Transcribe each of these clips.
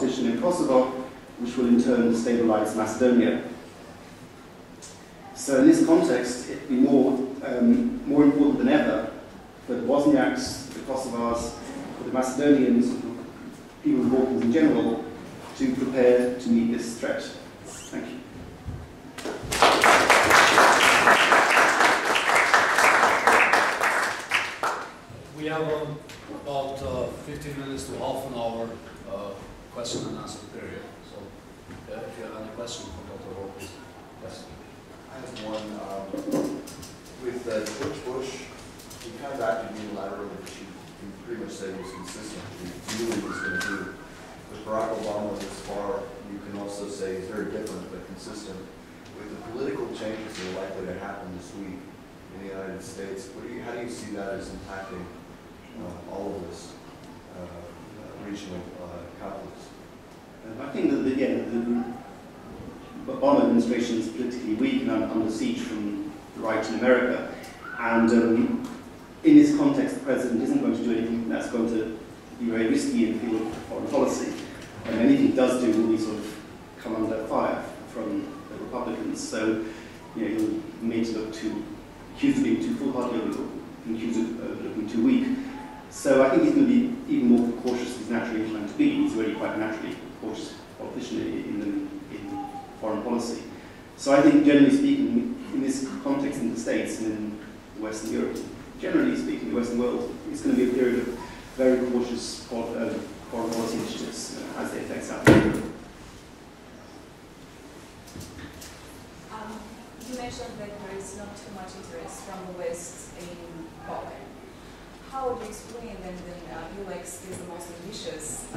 partition in Kosovo, which will in turn destabilize Macedonia. So in this context, it will be more important than ever for the Bosniaks, the Kosovars, for the Macedonians, people of the Balkans in general, to prepare to meet this threat. Thank you. We have about 15 minutes to half an hour question and answer period. So if you have any question for Dr. Hoare, please. Yes. I have one. With George Bush, he kind of acted unilaterally, which you pretty much said was consistent. He knew what he was going to do. With Barack Obama this far, you can also say he's very different but consistent. With the political changes that are likely to happen this week in the United States, how do you see that as impacting all of this regional conflicts? I think that the Obama administration is politically weak and under siege from the right in America. And in this context, the president isn't going to do anything that's going to be very risky in the field of foreign policy. And anything he does do will be sort of come under fire from the Republicans. So, he'll be made to look accused of being too foolhardy or accused of looking too weak. So I think he's going to be even more cautious than he's naturally inclined to be. He's already quite naturally cautious politician in foreign policy. So I think, generally speaking, in this context in the States and in Western Europe, generally speaking, the Western world, it's going to be a period of very cautious foreign policy initiatives as they affect South America. You mentioned that there is not too much interest from the West in Balkan. How would you explain then that ULEX is the most ambitious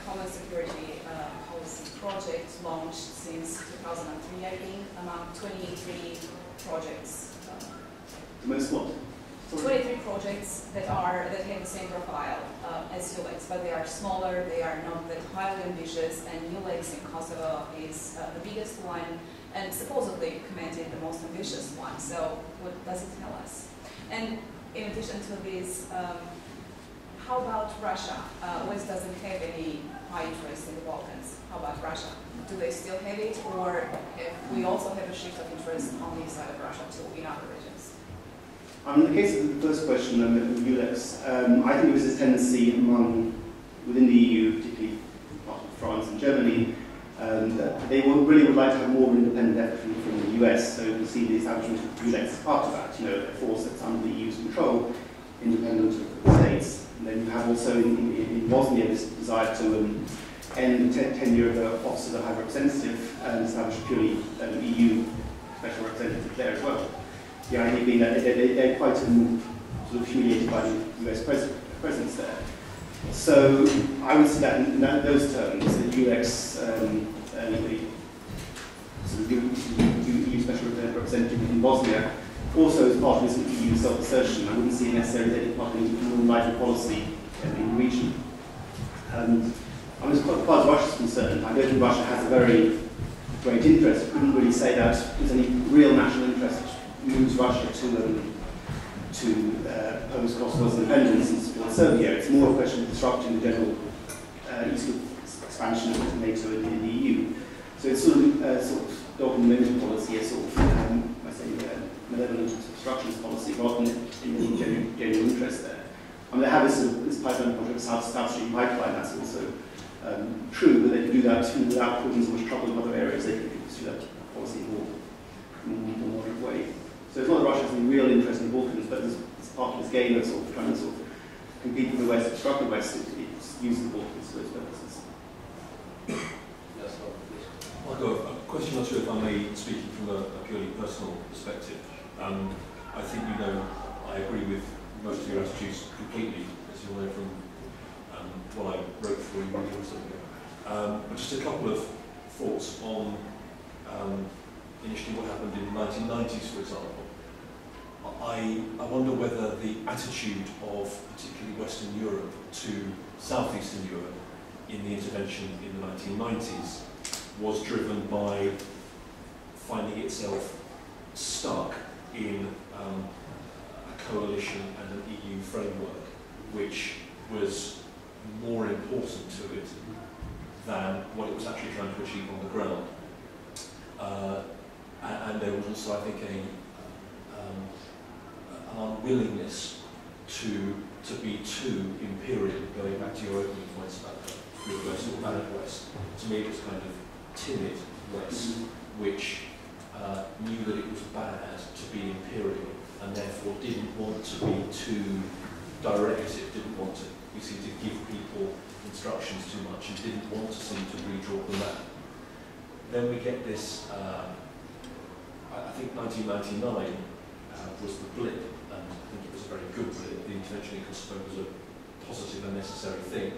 common security policy project launched since 2003, I think, among 23 projects? The most what? 23 projects that have the same profile as ULEX, but they are smaller, they are not that highly ambitious, and ULEX in Kosovo is the biggest one, and supposedly commented the most ambitious one. So what does it tell us? And in addition to this, how about Russia? West doesn't have any high interest in the Balkans. How about Russia? Do they still have it, or if we also have a shift of interest on the side of Russia too in other regions? In the case of the first question, the ULEX, I think there was a tendency within the EU, particularly part of France and Germany, that they really would like to have more independent effort from the US. So you see the establishment of ULEX as part of that, a force that's under the EU's control, independent of the states. And then you have also in Bosnia this desire to end the tenure of the Office of the High Representative and establish a purely EU special representative there as well. The idea being that they're quite sort of humiliated by the US presence there. So I would see that in those terms, the ULEX, the sort of EU special representative in Bosnia, also as part of this EU self-assertion. I wouldn't see it necessarily as any part of more enlightened policy in the region. As far as Russia is concerned, I don't think Russia has a very great interest. I couldn't really say that there's any real national interest which moves Russia to oppose Kosovo's independence and support Serbia. It's more a question of disrupting the general eastward expansion of NATO in the EU. So it's sort of dog and limit policy, a sort of, I say, malevolent obstructionist policy, rather than any genuine interest there. They have this pipeline project, South Stream Pipeline, that's also true, but they can do that without putting so much trouble in other areas. They can pursue that policy in a more moderate way. So it's not that Russia has any real interest in the Balkans, but it's part of this game of sort of trying to sort of compete with the West, obstruct the West, to use the Balkans for those purposes. Yes, Marko, a question or two, if I may, speaking from a purely personal perspective. I think I agree with most of your attitudes completely, as you know from what I wrote for you recently. But just a couple of thoughts on initially what happened in the 1990s, for example. I wonder whether the attitude of particularly Western Europe to Southeastern Europe in the intervention in the 1990s was driven by finding itself stuck in a coalition and an EU framework which was more important to it actually trying to achieve on the ground. And there was also, I think, an unwillingness to be too imperial, going back to your opening points about the universal bad West. To me, it was kind of timid West, which knew that it was bad to be imperial, and therefore didn't want to be too directive, didn't want to, you see, to give people instructions too much, and didn't want to seem to redraw the map. Then we get this, I think 1999 was the blip, and I think it was a very good blip. The intervention in Kosovo was a positive and necessary thing,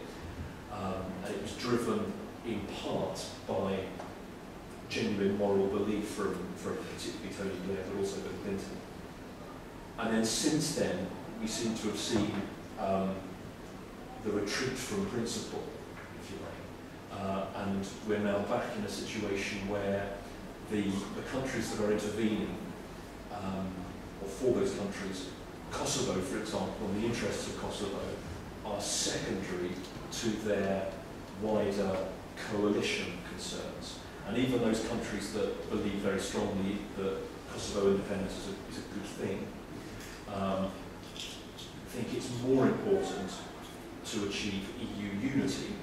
and it was driven in part by genuine moral belief from particularly Tony Blair, but also Bill Clinton. And then since then, we seem to have seen the retreat from principle, if you like. And we're now back in a situation where the countries that are intervening, or for those countries, Kosovo, for example, and the interests of Kosovo are secondary to their wider coalition concerns. And even those countries that believe very strongly that Kosovo independence is a good thing, think it's more important to achieve EU unity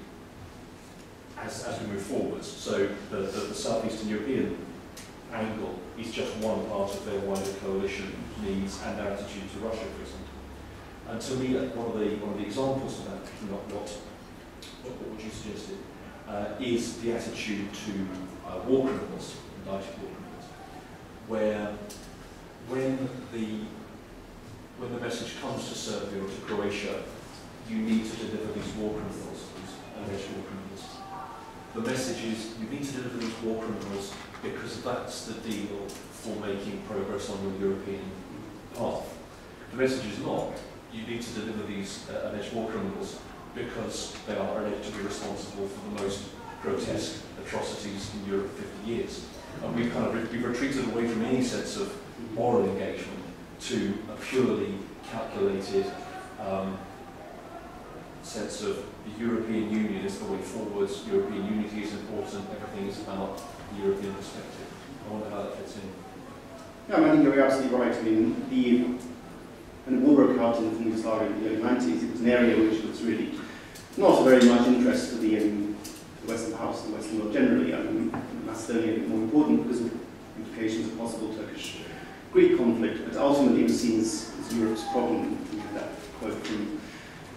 as we move forwards. So the Southeastern European angle is just one part of their wider coalition needs and their attitude to Russia, for example. And to me, one of the examples of that, picking up what you suggested, is the attitude to war criminals, indicted war criminals, where when the message comes to Serbia or to Croatia, you need to deliver these war criminals, these alleged war criminals. The message is you need to deliver these war criminals because that's the deal for making progress on your European path. The message is not you need to deliver these alleged war criminals because they are alleged to be responsible for the most grotesque atrocities in Europe for 50 years. And we've retreated away from any sense of moral engagement to a purely calculated sense of the European Union is the way forwards, European unity is important, everything is about the European perspective. I wonder how that fits in. Yeah, I think you're absolutely right. I mean, when the war broke out in Yugoslavia in the early 90s, it was an area which was really not very much interest to the Western House and the Western world generally. I mean, Macedonia is more important because of implications of possible Turkish-Greek conflict, but ultimately it was seen as Europe's problem. We had that quote from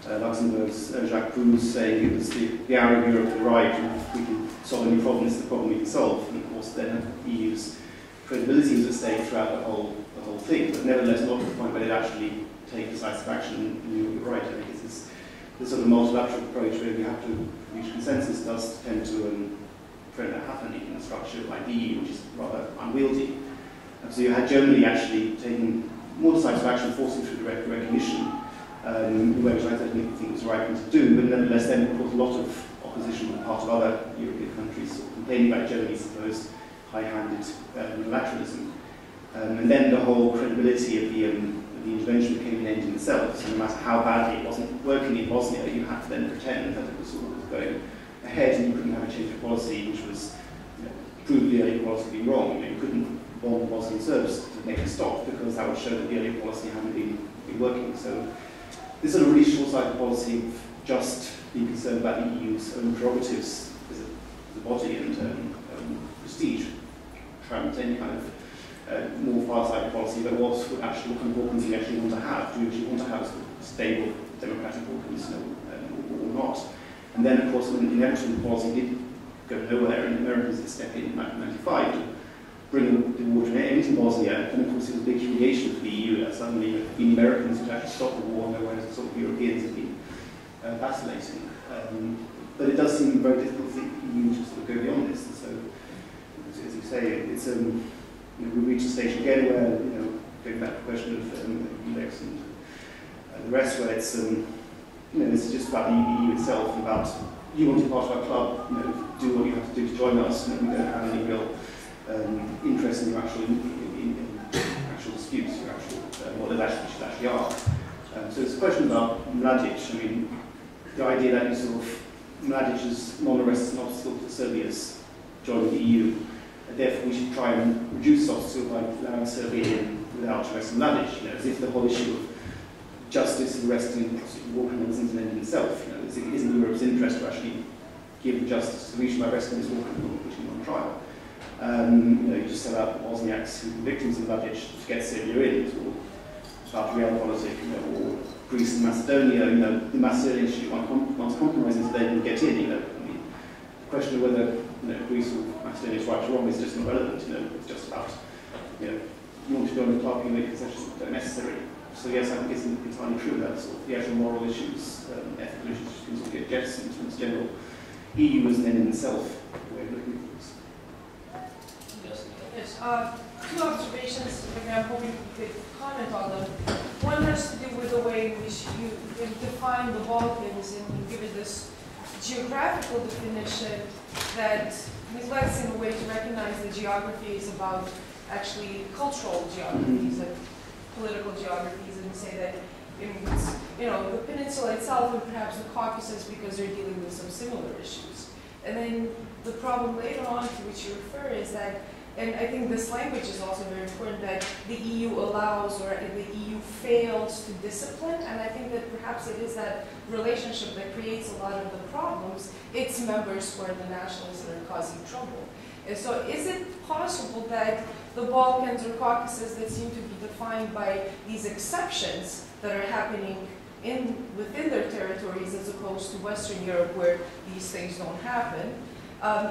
Luxembourg's Jacques Proust saying it was the hour of Europe arrived, and if we can solve any problem, it's the problem we can solve. And of course then the EU's credibility was at stake throughout the whole thing, but nevertheless not to the point where they'd actually take decisive action. And you're right, I think it's this sort of multilateral approach where we have to reach consensus does tend to prevent that happening in a structure like the EU, which is rather unwieldy. And so you had Germany actually taking more decisive action, forcing through direct recognition, which I don't think was the right thing to do, but nevertheless then of course a lot of opposition on the part of other European countries sort of complaining about Germany's supposed high-handed unilateralism. And then the whole credibility of the intervention became an end in itself. So no matter how badly it wasn't working in Bosnia, you had to then pretend that it was all going ahead, and you couldn't have a change of policy which was prove the earlier policy being wrong. You couldn't bomb the Bosnian Serbs to make it stop because that would show that the earlier policy hadn't been working. So this sort of really short-sighted policy of just being concerned about the EU's own prerogatives as a body and prestige, trumped any kind of more far-sighted policy that what kind of Balkans you actually want to have. Do you actually want to have a stable democratic Balkans or not? And then, of course, when inevitably the policy did go nowhere, and the Americans did step in 1995 to bring the war to an end in Bosnia, and of course it was a big humiliation for the EU that suddenly the Americans would actually stop the war, whereas the sort of Europeans had been vacillating. But it does seem very difficult for the EU to sort of go beyond this. And so, as you say, it's we reach a stage again where, going back to the question of ULEX and the rest, where it's this is just about the EU itself, and about you want to be part of our club, do what you have to do to join us, and we don't have any real interest in your actual disputes, your actual what they actually are. So it's a question about Mladic. I mean, the idea that Mladic is non-arrest is an obstacle to Serbia's joining the EU. Therefore, we should try and reduce obstacles by allowing Serbia in without arrest and lavish, as if the whole issue of justice and arresting and prosecuting war criminals isn't an end in itself. It isn't Europe's interest to actually give the justice to the region by arresting this war criminal and putting him on trial. You just set out the Bosniaks who were victims of lavish to get Serbia in. It's about realpolitik, or Greece and Macedonia. The Macedonian issue wants compromising so they can get in. The question of whether Greece or Macedonia is right or wrong is just not relevant. It's just about you want to join the club, you make concessions that are necessary. So yes, I think it's entirely true that sort of the actual moral issues, ethical issues, can sort of get jettisoned from this general EU as an end in itself way of looking at this. Yes, two observations, and I'm hoping you could comment on them. One has to do with the way in which you define the Balkans, and you give it this geographical definition that neglects in a way to recognize that geography is about actually cultural geographies and political geographies, and say that the peninsula itself and perhaps the Caucasus, because they're dealing with some similar issues. And then the problem later on to which you refer is that, and I think this language is also very important, that the EU allows or the EU fails to discipline, and I think that perhaps it is that relationship that creates a lot of the problems. Its members who are the nationalists that are causing trouble. And so is it possible that the Balkans or Caucasus that seem to be defined by these exceptions that are happening within their territories as opposed to Western Europe where these things don't happen,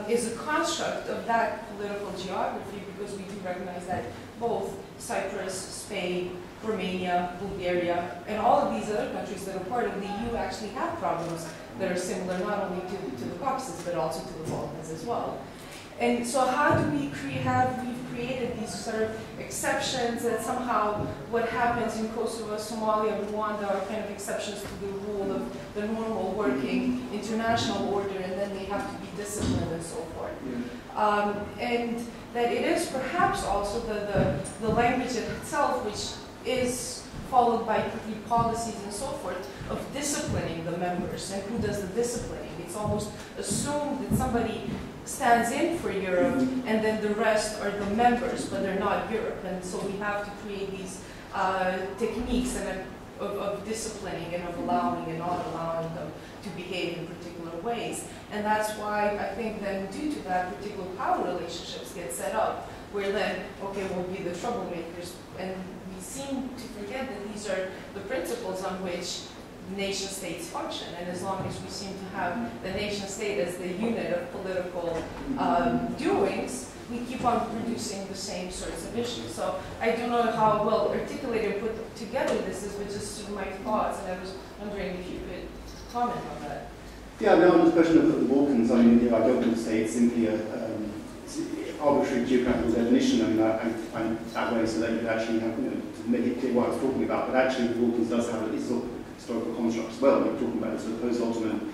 is a construct of that political geography, because we do recognize that both Cyprus, Spain, Romania, Bulgaria, and all of these other countries that are part of the EU actually have problems that are similar not only to the Caucasus but also to the Balkans as well. And so how do we we've created these sort of exceptions that somehow what happens in Kosovo, Somalia, Rwanda are kind of exceptions to the rule of the normal working international order, and then they have to be disciplined and so forth. And that it is perhaps also the language itself, which is followed by policies and so forth, of disciplining the members. And who does the disciplining? It's almost assumed that somebody stands in for Europe, and then the rest are the members, but they're not Europe. And so we have to create these techniques of disciplining and of allowing and not allowing them to behave in particular ways. And that's why I think then due to that, particular power relationships get set up, where then, okay, we'll be the troublemakers. And we seem to forget that these are the principles on which nation states function, and as long as we seem to have the nation state as the unit of political doings, we keep on producing the same sorts of issues. So I don't know how well articulated and put together this is, but just my thoughts, and I was wondering if you could comment on that. Yeah, on the question of the Balkans, I mean, I don't want to say it's simply a arbitrary geographical definition. I mean, I'm that way so that you could actually have, to make it clear what I was talking about. But actually, the Balkans does have a historical construct as well. We're talking about the sort of post-Ottoman